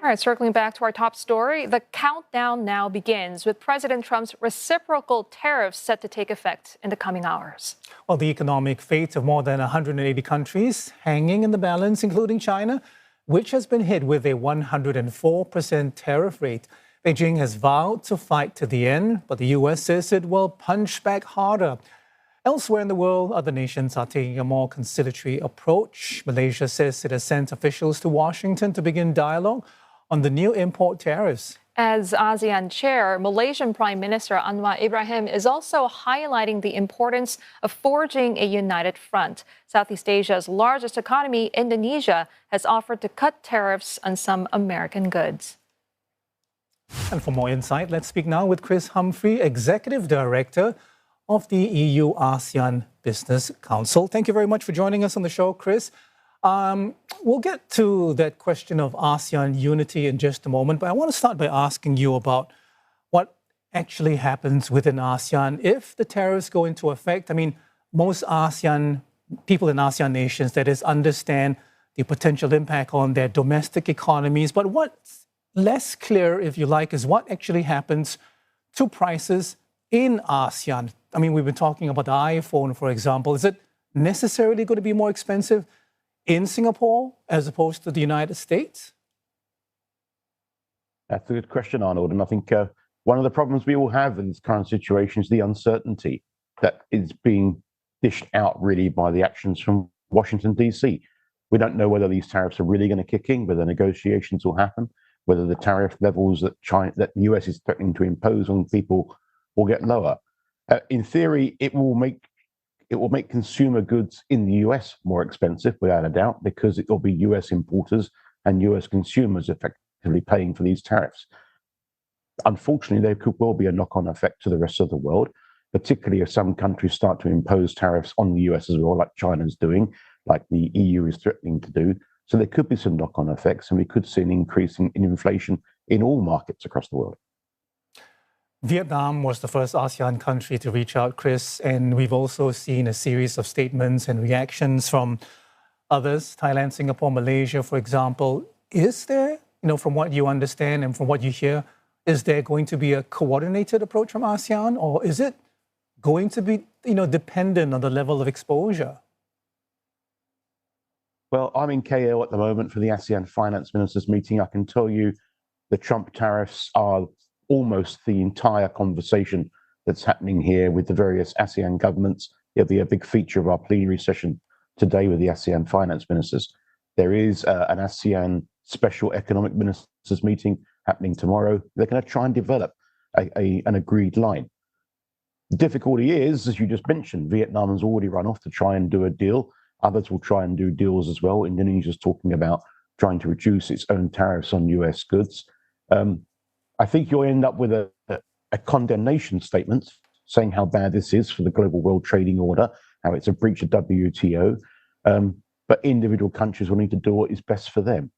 All right, circling back to our top story, the countdown now begins with President Trump's reciprocal tariffs set to take effect in the coming hours. Well, the economic fate of more than 180 countries hanging in the balance, including China, which has been hit with a 104% tariff rate. Beijing has vowed to fight to the end, but the U.S. says it will punch back harder. Elsewhere in the world, other nations are taking a more conciliatory approach. Malaysia says it has sent officials to Washington to begin dialogue on the new import tariffs. As ASEAN chair, Malaysian Prime Minister Anwar Ibrahim is also highlighting the importance of forging a united front. Southeast Asia's largest economy, Indonesia, has offered to cut tariffs on some American goods. And for more insight, let's speak now with Chris Humphrey, Executive Director of the EU-ASEAN Business Council. Thank you very much for joining us on the show, Chris. We'll get to that question of ASEAN unity in just a moment, but I want to start by asking you about what actually happens within ASEAN if the tariffs go into effect. I mean, most ASEAN people in ASEAN nations, that is, understand the potential impact on their domestic economies, but what's less clear, if you like, is what actually happens to prices in ASEAN. I mean, we've been talking about the iPhone, for example. Is it necessarily going to be more expensive in Singapore as opposed to the United States? That's a good question, Arnold. And I think one of the problems we all have in this current situation is the uncertainty that is being dished out really by the actions from Washington, D.C. We don't know whether these tariffs are really going to kick in, whether negotiations will happen, whether the tariff levels that the US is threatening to impose on people will get lower. In theory, it will make consumer goods in the US more expensive, without a doubt, because it will be US importers and US consumers effectively paying for these tariffs. Unfortunately, there could well be a knock-on effect to the rest of the world, particularly if some countries start to impose tariffs on the US as well, like China's doing, like the EU is threatening to do. So there could be some knock-on effects, and we could see an increase in inflation in all markets across the world. Vietnam was the first ASEAN country to reach out, Chris, and we've also seen a series of statements and reactions from others, Thailand, Singapore, Malaysia, for example. Is there, from what you understand and from what you hear, is there going to be a coordinated approach from ASEAN, or is it going to be, dependent on the level of exposure? Well, I'm in KL at the moment for the ASEAN Finance Ministers meeting. I can tell you the Trump tariffs are almost the entire conversation that's happening here with the various ASEAN governments. It'll be a big feature of our plenary session today with the ASEAN finance ministers. There is an ASEAN special economic ministers meeting happening tomorrow. They're going to try and develop an agreed line. The difficulty is, as you just mentioned, Vietnam has already run off to try and do a deal. Others will try and do deals as well. Indonesia's talking about trying to reduce its own tariffs on US goods. I think you'll end up with a condemnation statement saying how bad this is for the global world trading order, how it's a breach of WTO. But individual countries will need to do what is best for them.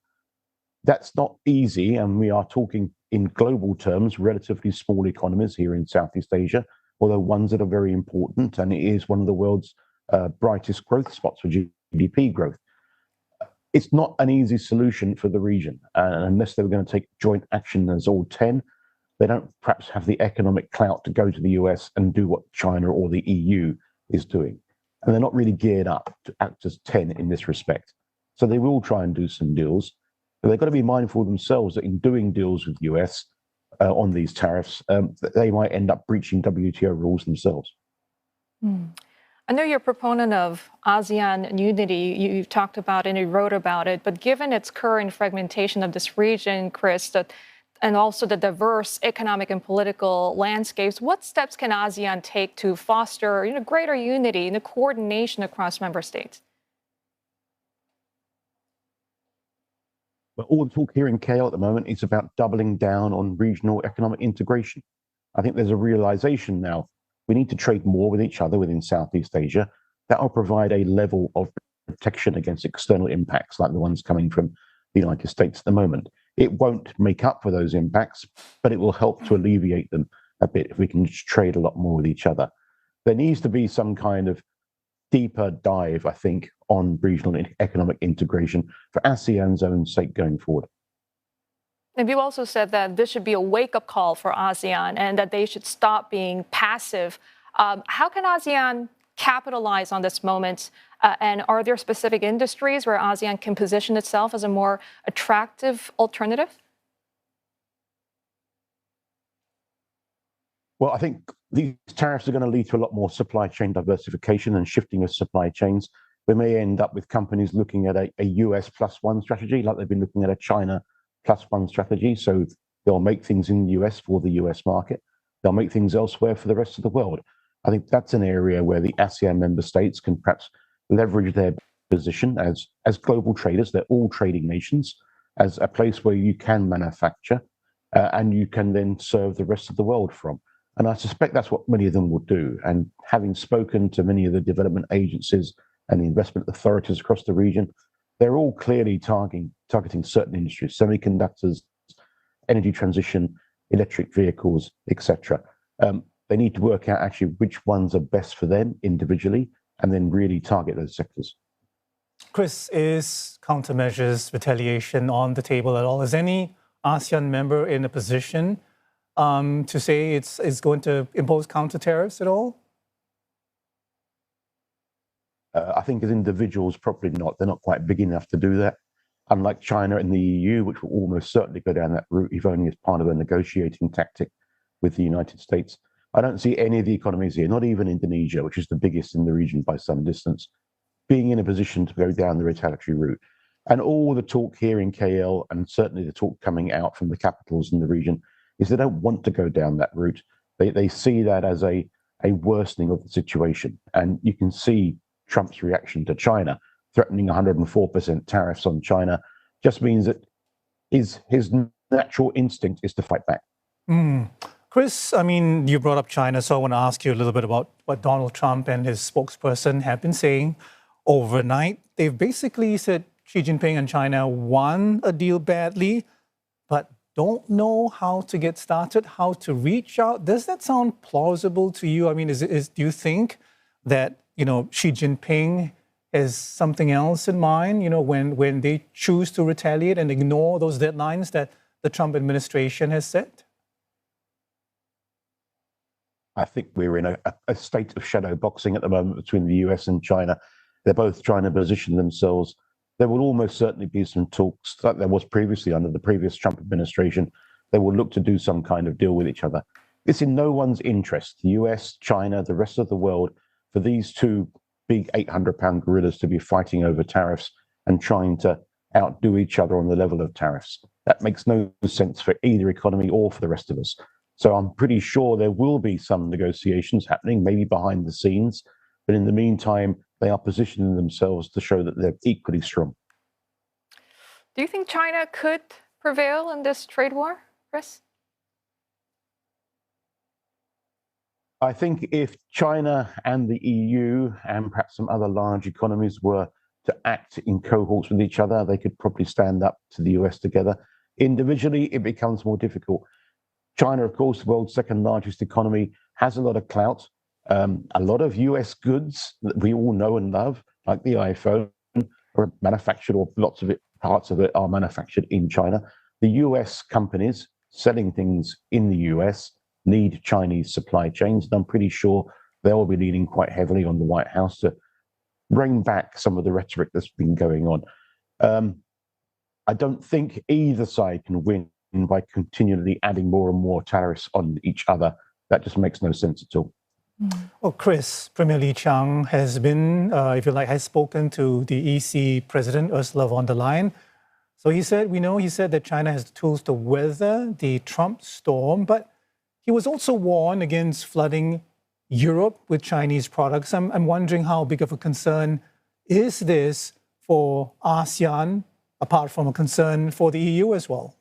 That's not easy, and we are talking in global terms, relatively small economies here in Southeast Asia, although ones that are very important, and it is one of the world's brightest growth spots for GDP growth. It's not an easy solution for the region, and unless they were going to take joint action as all 10, they don't perhaps have the economic clout to go to the US and do what China or the EU is doing. And they're not really geared up to act as 10 in this respect. So they will try and do some deals, but they've got to be mindful themselves that in doing deals with the US on these tariffs, they might end up breaching WTO rules themselves. I know you're a proponent of ASEAN unity. You've talked about it and you wrote about it. But given its current fragmentation of this region, Chris, and also the diverse economic and political landscapes, what steps can ASEAN take to foster greater unity and coordination across member states? Well, all the talk here in KL at the moment is about doubling down on regional economic integration. I think there's a realization now we need to trade more with each other within Southeast Asia. That will provide a level of protection against external impacts like the ones coming from the United States at the moment. It won't make up for those impacts, but it will help to alleviate them a bit if we can trade a lot more with each other. There needs to be some kind of deeper dive, I think, on regional economic integration for ASEAN's own sake going forward. And you also said that this should be a wake-up call for ASEAN and that they should stop being passive. How can ASEAN capitalize on this moment? And are there specific industries where ASEAN can position itself as a more attractive alternative? Well, I think these tariffs are going to lead to a lot more supply chain diversification and shifting of supply chains. We may end up with companies looking at a US +1 strategy, like they've been looking at a China +1 strategy. So they'll make things in the US for the US market. They'll make things elsewhere for the rest of the world. I think that's an area where the ASEAN member states can perhaps leverage their position as global traders. They're all trading nations, as a place where you can manufacture and you can then serve the rest of the world from. And I suspect that's what many of them will do. And having spoken to many of the development agencies and the investment authorities across the region, they're all clearly targeting certain industries: semiconductors, energy transition, electric vehicles, etc. They need to work out actually which ones are best for them individually and then really target those sectors. Chris, is countermeasures, retaliation on the table at all? Is any ASEAN member in a position to say it's going to impose counter tariffs at all? I think as individuals, probably not. They're not quite big enough to do that. Unlike China and the EU, which will almost certainly go down that route, if only as part of a negotiating tactic with the United States. I don't see any of the economies here, not even Indonesia, which is the biggest in the region by some distance, being in a position to go down the retaliatory route. And all the talk here in KL, and certainly the talk coming out from the capitals in the region, is they don't want to go down that route. They see that as a worsening of the situation. And you can see Trump's reaction to China, threatening 104% tariffs on China, just means that his natural instinct is to fight back. Chris, I mean, you brought up China, so I want to ask you a little bit about what Donald Trump and his spokesperson have been saying overnight. They've basically said Xi Jinping and China won a deal badly, but don't know how to get started, how to reach out. Does that sound plausible to you? I mean, do you think that, Xi Jinping has something else in mind, when they choose to retaliate and ignore those deadlines that the Trump administration has set? I think we're in a state of shadow boxing at the moment between the US and China. They're both trying to position themselves. There will almost certainly be some talks, like there was previously under the previous Trump administration. They will look to do some kind of deal with each other. It's in no one's interest, the US, China, the rest of the world, for these two big 800-pound gorillas to be fighting over tariffs and trying to outdo each other on the level of tariffs. That makes no sense for either economy or for the rest of us. So I'm pretty sure there will be some negotiations happening, maybe behind the scenes. But in the meantime, they are positioning themselves to show that they're equally strong. Do you think China could prevail in this trade war, Chris? I think if China and the EU and perhaps some other large economies were to act in cohorts with each other, they could probably stand up to the US together. Individually, it becomes more difficult. China, of course, the world's second largest economy, has a lot of clout. A lot of US goods that we all know and love, like the iPhone, are manufactured, or lots of it, parts of it are manufactured in China. The US companies selling things in the US need Chinese supply chains, and I'm pretty sure they'll be leaning quite heavily on the White House to bring back some of the rhetoric that's been going on. I don't think either side can win by continually adding more and more tariffs on each other. That just makes no sense at all. Well, Chris, Premier Li Qiang has been, has spoken to the EC President Ursula von der Leyen. So he said that China has the tools to weather the Trump storm, but he was also warned against flooding Europe with Chinese products. I'm wondering how big of a concern is this for ASEAN, apart from a concern for the EU as well?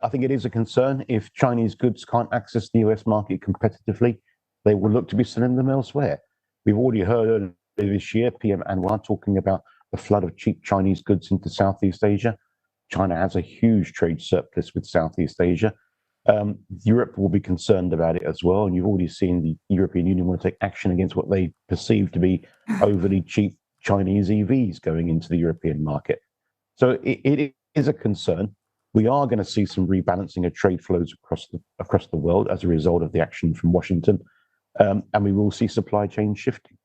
I think it is a concern. If Chinese goods can't access the US market competitively, they will look to be selling them elsewhere. We've already heard earlier this year PM Anwar talking about the flood of cheap Chinese goods into Southeast Asia. China has a huge trade surplus with Southeast Asia. Europe will be concerned about it as well. And you've already seen the European Union want to take action against what they perceive to be overly cheap Chinese EVs going into the European market. So it is a concern. We are going to see some rebalancing of trade flows across the world as a result of the action from Washington, and we will see supply chain shifting.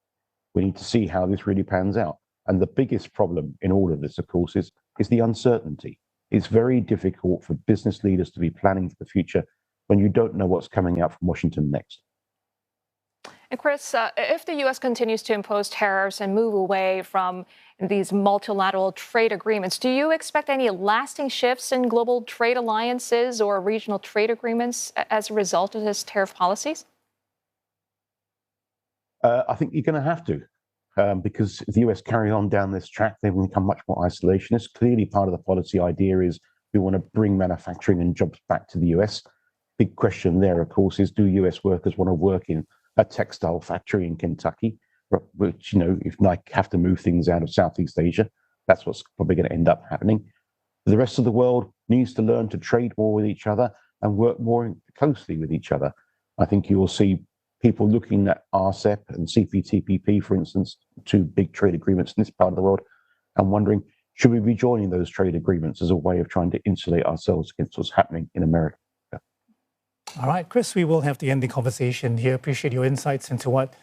We need to see how this really pans out. And the biggest problem in all of this, of course, is the uncertainty. It's very difficult for business leaders to be planning for the future when you don't know what's coming out from Washington next. And Chris, if the U.S. continues to impose tariffs and move away from these multilateral trade agreements, do you expect any lasting shifts in global trade alliances or regional trade agreements as a result of his tariff policies? I think you're going to have to, because if the US carry on down this track, they will become much more isolationist. Clearly, part of the policy idea is we want to bring manufacturing and jobs back to the US. Big question there, of course, is do US workers want to work in a textile factory in Kentucky, which, if Nike have to move things out of Southeast Asia, that's what's probably going to end up happening. The rest of the world needs to learn to trade more with each other and work more closely with each other. I think you will see people looking at RCEP and CPTPP, for instance, two big trade agreements in this part of the world, and wondering, should we be joining those trade agreements as a way of trying to insulate ourselves against what's happening in America? All right, Chris, we will have to end the conversation here. Appreciate your insights into what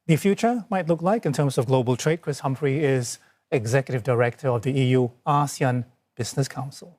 the future might look like in terms of global trade. Chris Humphrey is Executive Director of the EU-ASEAN Business Council.